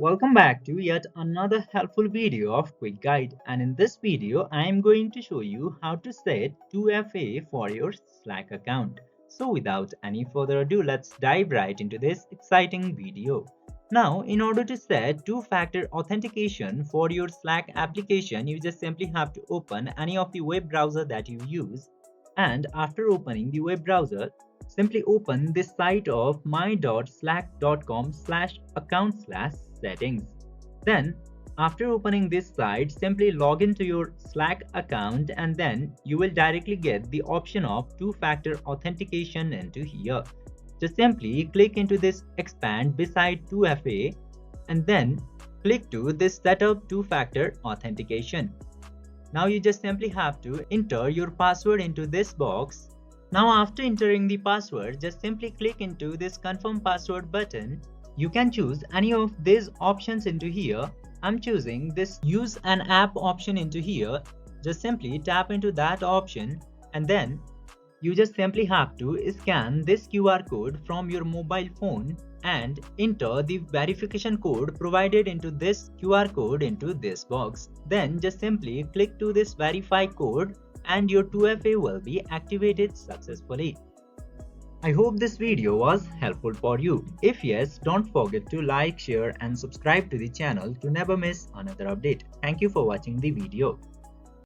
Welcome back to yet another helpful video of Quick Guide, and in this video I am going to show you how to set 2FA for your Slack account. So without any further ado, let's dive right into this exciting video. Now, in order to set two-factor authentication for your Slack application, you just simply have to open any of the web browser that you use, and after opening the web browser, simply open this site of my.slack.com/account/settings. Then, after opening this site, simply log into your Slack account and then you will directly get the option of two-factor authentication into here. Just simply click into this expand beside 2FA and then click to this setup two-factor authentication. Now you just simply have to enter your password into this box. Now after entering the password, just simply click into this confirm password button. You can choose any of these options into here. I'm choosing this use an app option into here. Just simply tap into that option and then you just simply have to scan this QR code from your mobile phone and enter the verification code provided into this QR code into this box. Then just simply click to this verify code and your 2FA will be activated successfully. I hope this video was helpful for you. If yes, don't forget to like, share and subscribe to the channel to never miss another update. Thank you for watching the video.